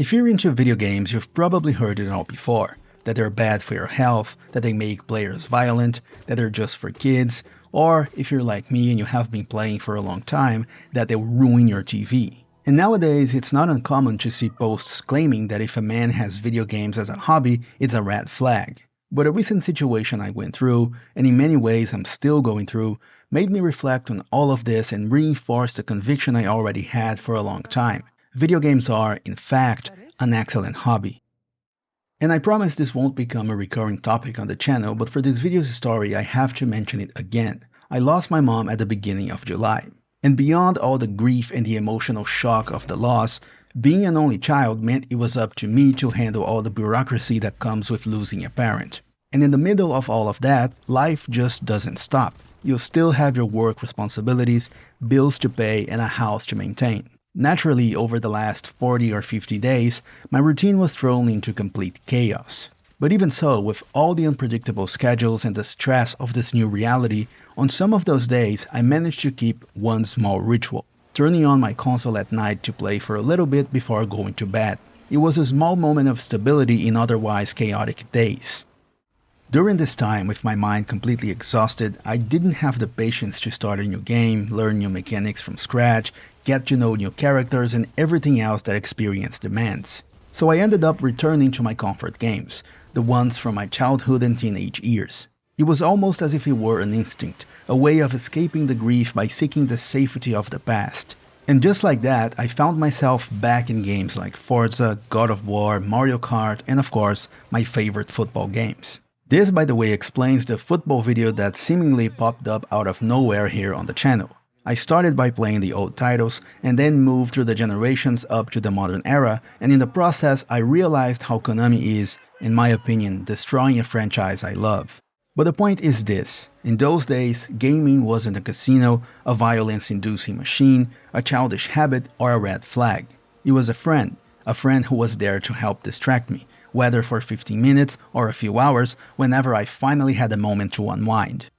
If you're into video games, you've probably heard it all before. That they're bad for your health, that they make players violent, that they're just for kids, or if you're like me and you have been playing for a long time, that they'll ruin your TV. And nowadays, it's not uncommon to see posts claiming that if a man has video games as a hobby, it's a red flag. But a recent situation I went through, and in many ways I'm still going through, made me reflect on all of this and reinforce the conviction I already had for a long time. Video games are, in fact, an excellent hobby. And I promise this won't become a recurring topic on the channel, but for this video's story I have to mention it again. I lost my mom at the beginning of July. And beyond all the grief and the emotional shock of the loss, being an only child meant it was up to me to handle all the bureaucracy that comes with losing a parent. And in the middle of all of that, life just doesn't stop. You'll still have your work responsibilities, bills to pay, and a house to maintain. Naturally, over the last 40 or 50 days, my routine was thrown into complete chaos. But even so, with all the unpredictable schedules and the stress of this new reality, on some of those days I managed to keep one small ritual, turning on my console at night to play for a little bit before going to bed. It was a small moment of stability in otherwise chaotic days. During this time, with my mind completely exhausted, I didn't have the patience to start a new game, learn new mechanics from scratch, get to know new characters, and everything else that experience demands. So I ended up returning to my comfort games, the ones from my childhood and teenage years. It was almost as if it were an instinct, a way of escaping the grief by seeking the safety of the past. And just like that, I found myself back in games like Forza, God of War, Mario Kart, and of course, my favorite football games. This, by the way, explains the football video that seemingly popped up out of nowhere here on the channel. I started by playing the old titles, and then moved through the generations up to the modern era, and in the process I realized how Konami is, in my opinion, destroying a franchise I love. But the point is this: in those days, gaming wasn't a casino, a violence-inducing machine, a childish habit, or a red flag. It was a friend who was there to help distract me, whether for 15 minutes or a few hours, whenever I finally had a moment to unwind.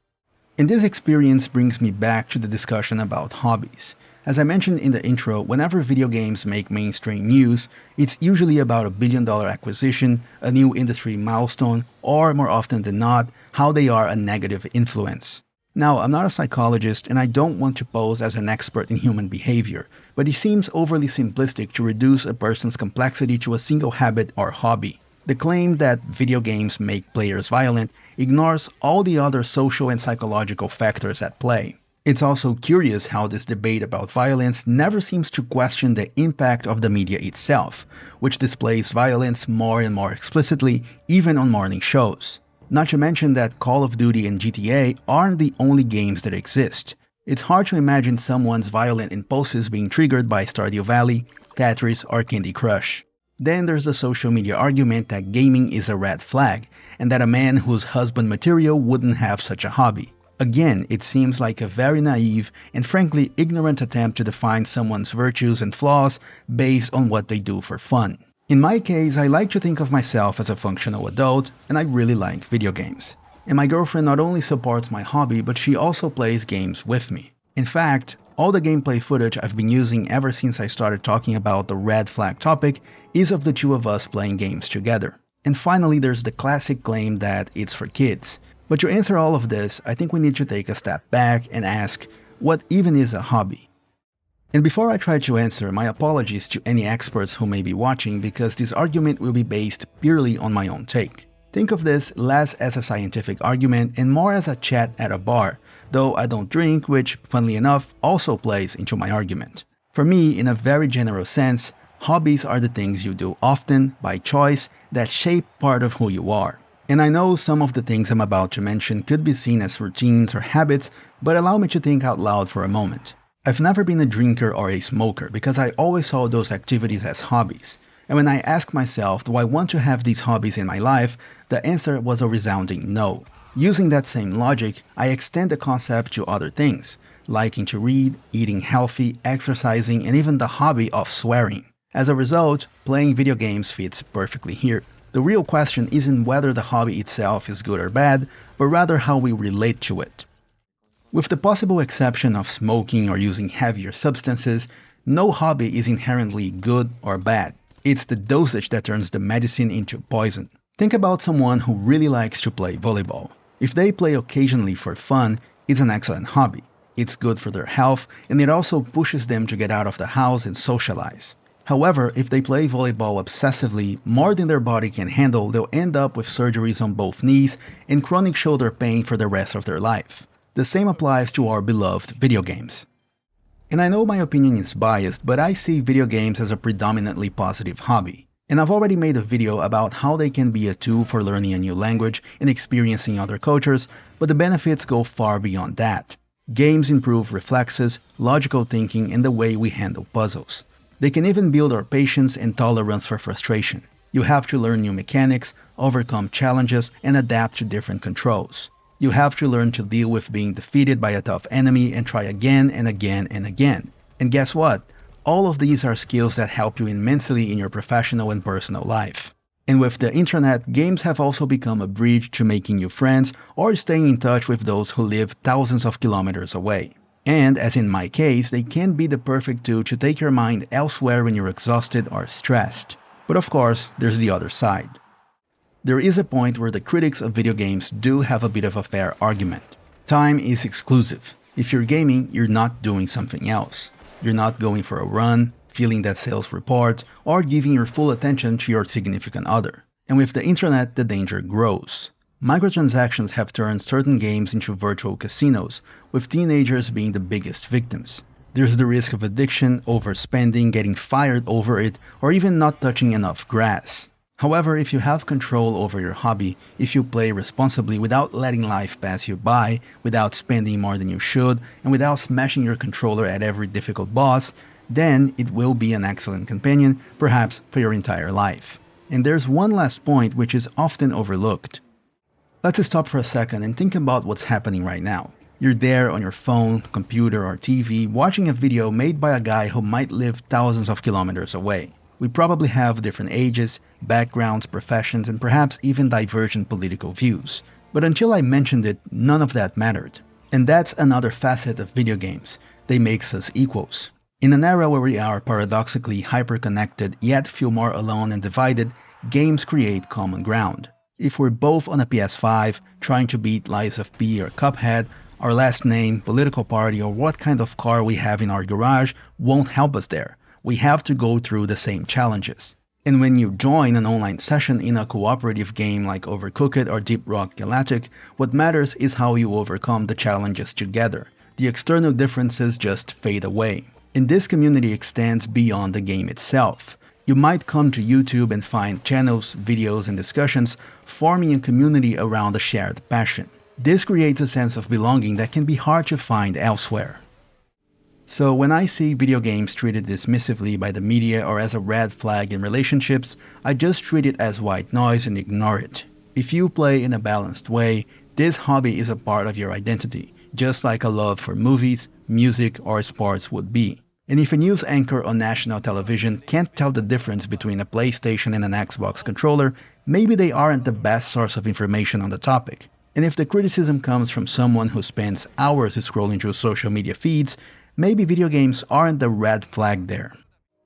And this experience brings me back to the discussion about hobbies. As I mentioned in the intro, whenever video games make mainstream news, it's usually about a billion-dollar acquisition, a new industry milestone, or more often than not, how they are a negative influence. Now, I'm not a psychologist and I don't want to pose as an expert in human behavior, but it seems overly simplistic to reduce a person's complexity to a single habit or hobby. The claim that video games make players violent ignores all the other social and psychological factors at play. It's also curious how this debate about violence never seems to question the impact of the media itself, which displays violence more and more explicitly, even on morning shows. Not to mention that Call of Duty and GTA aren't the only games that exist. It's hard to imagine someone's violent impulses being triggered by Stardew Valley, Tetris, or Candy Crush. Then there's the social media argument that gaming is a red flag, and that a man who's husband material wouldn't have such a hobby. Again, it seems like a very naive and frankly ignorant attempt to define someone's virtues and flaws based on what they do for fun. In my case, I like to think of myself as a functional adult, and I really like video games. And my girlfriend not only supports my hobby, but she also plays games with me. In fact, all the gameplay footage I've been using ever since I started talking about the red flag topic is of the two of us playing games together. And finally, there's the classic claim that it's for kids. But to answer all of this, I think we need to take a step back and ask, what even is a hobby? And before I try to answer, my apologies to any experts who may be watching, because this argument will be based purely on my own take. Think of this less as a scientific argument and more as a chat at a bar, though I don't drink, which, funnily enough, also plays into my argument. For me, in a very general sense, hobbies are the things you do often, by choice, that shape part of who you are. And I know some of the things I'm about to mention could be seen as routines or habits, but allow me to think out loud for a moment. I've never been a drinker or a smoker because I always saw those activities as hobbies. And when I asked myself, do I want to have these hobbies in my life, the answer was a resounding no. Using that same logic, I extend the concept to other things, liking to read, eating healthy, exercising, and even the hobby of swearing. As a result, playing video games fits perfectly here. The real question isn't whether the hobby itself is good or bad, but rather how we relate to it. With the possible exception of smoking or using heavier substances, no hobby is inherently good or bad. It's the dosage that turns the medicine into poison. Think about someone who really likes to play volleyball. If they play occasionally for fun, it's an excellent hobby. It's good for their health, and it also pushes them to get out of the house and socialize. However, if they play volleyball obsessively, more than their body can handle, they'll end up with surgeries on both knees and chronic shoulder pain for the rest of their life. The same applies to our beloved video games. And I know my opinion is biased, but I see video games as a predominantly positive hobby. And I've already made a video about how they can be a tool for learning a new language and experiencing other cultures, but the benefits go far beyond that. Games improve reflexes, logical thinking, and the way we handle puzzles. They can even build our patience and tolerance for frustration. You have to learn new mechanics, overcome challenges, and adapt to different controls. You have to learn to deal with being defeated by a tough enemy and try again and again and again. And guess what? All of these are skills that help you immensely in your professional and personal life. And with the internet, games have also become a bridge to making new friends or staying in touch with those who live thousands of kilometers away. And, as in my case, they can be the perfect tool to take your mind elsewhere when you're exhausted or stressed. But of course, there's the other side. There is a point where the critics of video games do have a bit of a fair argument. Time is exclusive. If you're gaming, you're not doing something else. You're not going for a run, filling that sales report, or giving your full attention to your significant other. And with the internet, the danger grows. Microtransactions have turned certain games into virtual casinos, with teenagers being the biggest victims. There's the risk of addiction, overspending, getting fired over it, or even not touching enough grass. However, if you have control over your hobby, if you play responsibly without letting life pass you by, without spending more than you should, and without smashing your controller at every difficult boss, then it will be an excellent companion, perhaps for your entire life. And there's one last point which is often overlooked. Let's stop for a second and think about what's happening right now. You're there on your phone, computer, or TV watching a video made by a guy who might live thousands of kilometers away. We probably have different ages, backgrounds, professions, and perhaps even divergent political views. But until I mentioned it, none of that mattered. And that's another facet of video games. They make us equals. In an era where we are paradoxically hyper-connected yet feel more alone and divided, games create common ground. If we're both on a PS5, trying to beat Lies of P or Cuphead, our last name, political party, or what kind of car we have in our garage won't help us there. We have to go through the same challenges. And when you join an online session in a cooperative game like Overcooked or Deep Rock Galactic, what matters is how you overcome the challenges together. The external differences just fade away. And this community extends beyond the game itself. You might come to YouTube and find channels, videos, and discussions forming a community around a shared passion. This creates a sense of belonging that can be hard to find elsewhere. So when I see video games treated dismissively by the media or as a red flag in relationships, I just treat it as white noise and ignore it. If you play in a balanced way, this hobby is a part of your identity, just like a love for movies, music, or sports would be. And if a news anchor on national television can't tell the difference between a PlayStation and an Xbox controller, maybe they aren't the best source of information on the topic. And if the criticism comes from someone who spends hours scrolling through social media feeds, maybe video games aren't the red flag there.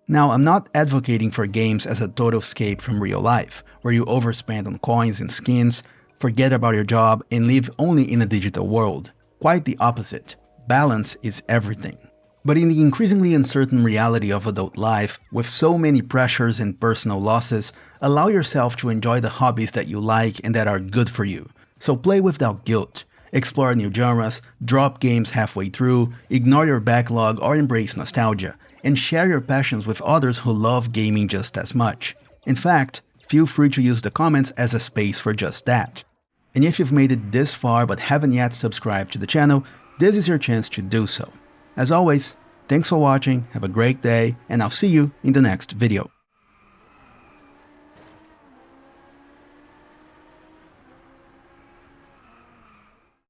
Now, I'm not advocating for games as a total escape from real life, where you overspend on coins and skins, forget about your job, and live only in a digital world. Quite the opposite. Balance is everything. But in the increasingly uncertain reality of adult life, with so many pressures and personal losses, allow yourself to enjoy the hobbies that you like and that are good for you. So play without guilt. Explore new genres, drop games halfway through, ignore your backlog or embrace nostalgia, and share your passions with others who love gaming just as much. In fact, feel free to use the comments as a space for just that. And if you've made it this far but haven't yet subscribed to the channel, this is your chance to do so. As always, thanks for watching, have a great day, and I'll see you in the next video.